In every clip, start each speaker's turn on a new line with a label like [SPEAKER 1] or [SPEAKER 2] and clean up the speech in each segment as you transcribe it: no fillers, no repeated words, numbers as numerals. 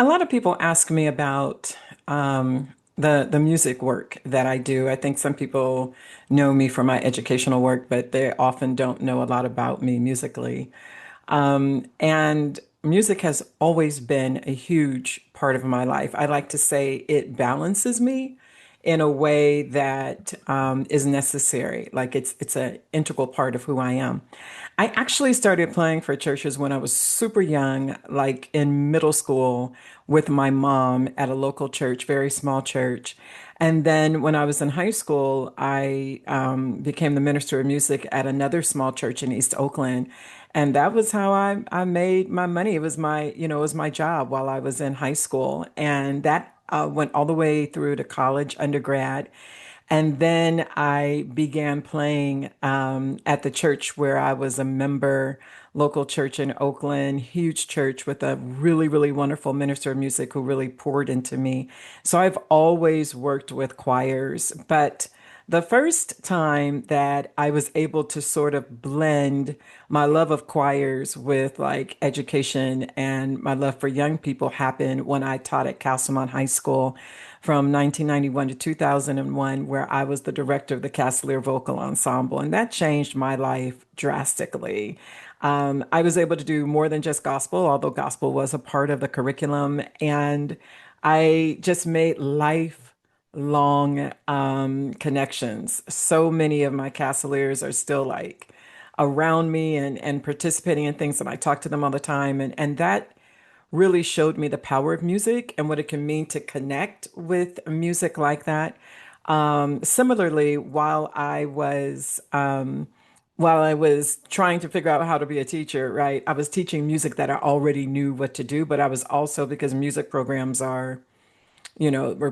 [SPEAKER 1] A lot of people ask me about the music work that I do. I think some people know me for my educational work, but they often don't know a lot about me musically. And music has always been a huge part of my life. I like to say it balances me in a way that is necessary. Like it's an integral part of who I am. I actually started playing for churches when I was super young, like in middle school with my mom at a local church, very small church. And then when I was in high school, I became the minister of music at another small church in East Oakland. And that was how I made my money. It was it was my job while I was in high school. And that went all the way through to college, undergrad. And then I began playing at the church where I was a member, local church in Oakland, huge church with a really, really wonderful minister of music who really poured into me. So I've always worked with choirs, but the first time that I was able to sort of blend my love of choirs with like education and my love for young people happened when I taught at Castlemont High School from 1991 to 2001, where I was the director of the Castlear Vocal Ensemble. And that changed my life drastically. I was able to do more than just gospel, although gospel was a part of the curriculum. And I just made lifelong connections. So many of my Castlears are still like around me and participating in things, and I talk to them all the time. And that really showed me the power of music and what it can mean to connect with music like that. Similarly, while I was trying to figure out how to be a teacher, right, I was teaching music that I already knew what to do, but I was also, because music programs were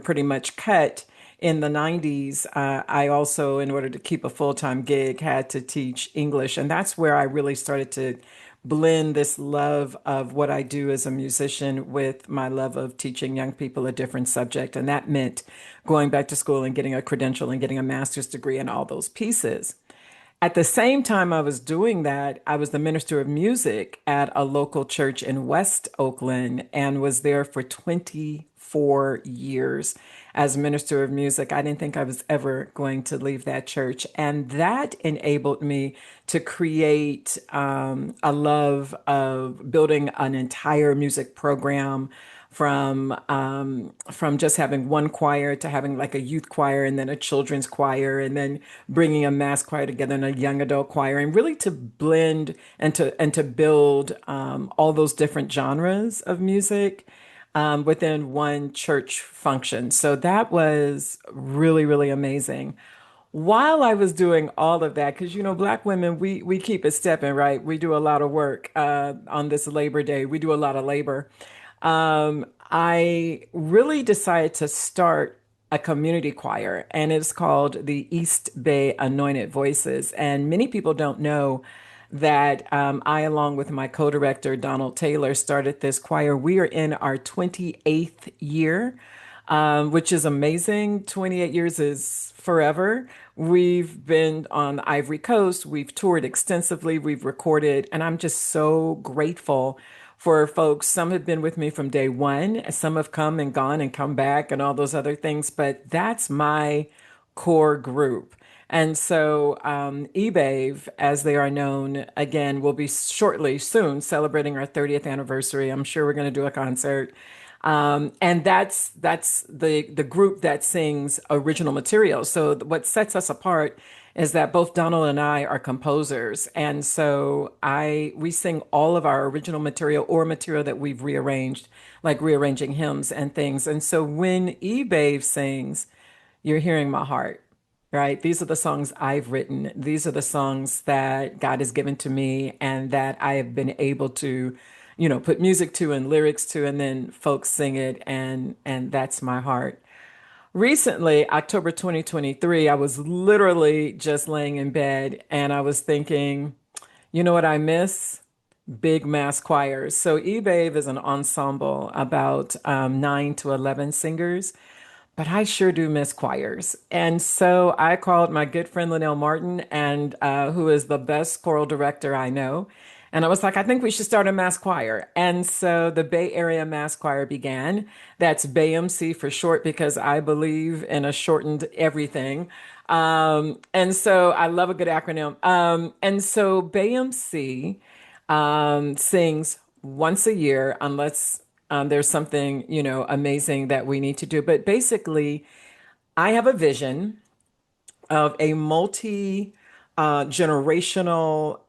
[SPEAKER 1] pretty much cut in the 90s. I also, in order to keep a full-time gig, had to teach English. And that's where I really started to blend this love of what I do as a musician with my love of teaching young people a different subject. And that meant going back to school and getting a credential and getting a master's degree and all those pieces. At the same time I was doing that, I was the minister of music at a local church in West Oakland and was there for 24 years as minister of music. I didn't think I was ever going to leave that church. And that enabled me to create a love of building an entire music program from just having one choir to having like a youth choir and then a children's choir and then bringing a mass choir together and a young adult choir, and really to blend and to build all those different genres of music within one church function. So that was really, really amazing. While I was doing all of that, because Black women, we keep it stepping, right? We do a lot of work on this Labor Day. We do a lot of labor. I really decided to start a community choir, and it's called the East Bay Anointed Voices. And many people don't know that I, along with my co-director, Donald Taylor, started this choir. We are in our 28th year, which is amazing. 28 years is forever. We've been on the Ivory Coast. We've toured extensively. We've recorded, and I'm just so grateful for folks. Some have been with me from day one. Some have come and gone and come back and all those other things, but that's my core group. And so eBave, as they are known, again, will be shortly, soon, celebrating our 30th anniversary. I'm sure we're going to do a concert. And that's the group that sings original material. So what sets us apart is that both Donald and I are composers, and so I we sing all of our original material or material that we've rearranged, like rearranging hymns and things. And so when eBave sings, you're hearing my heart, right? These are the songs I've written. These are the songs that God has given to me and that I have been able to, put music to and lyrics to, and then folks sing it, and that's my heart. Recently, October 2023, I was literally just laying in bed and I was thinking, you know what I miss? Big mass choirs. So eBave is an ensemble about 9 to 11 singers, but I sure do miss choirs. And so I called my good friend Linnell Martin, and who is the best choral director I know. And I was like, I think we should start a mass choir. And so the Bay Area Mass Choir began. That's BAMC for short because I believe in a shortened everything. And so I love a good acronym. And so BAMC sings once a year, unless there's something, amazing that we need to do. But basically, I have a vision of a multi generational,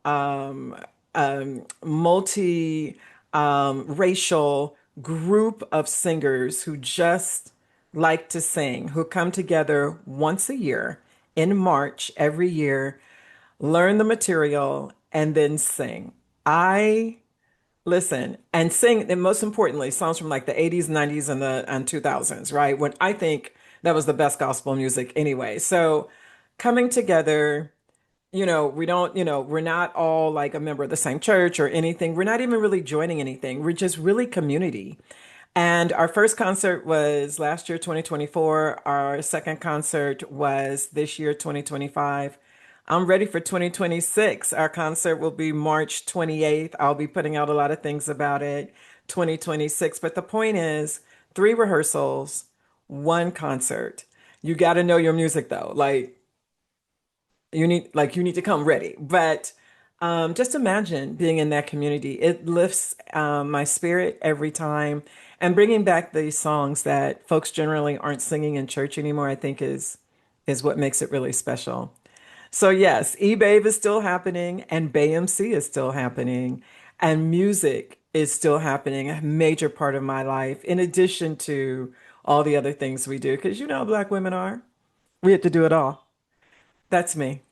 [SPEAKER 1] multi racial group of singers who just like to sing, who come together once a year in March every year, learn the material, and then sing. I listen and sing, and most importantly, songs from like the 80s, 90s, and the 2000s, right? When I think that was the best gospel music anyway. So coming together, we don't, we're not all like a member of the same church or anything. We're not even really joining anything. We're just really community. And our first concert was last year, 2024. Our second concert was this year, 2025. I'm ready for 2026. Our concert will be March 28th. I'll be putting out a lot of things about it, 2026. But the point is, three rehearsals, one concert. You got to know your music though. You need to come ready. But just imagine being in that community. It lifts my spirit every time. And bringing back these songs that folks generally aren't singing in church anymore, I think is what makes it really special. So yes, eBave is still happening and BAMC is still happening and music is still happening, a major part of my life, in addition to all the other things we do. Because you know how Black women are. We have to do it all. That's me.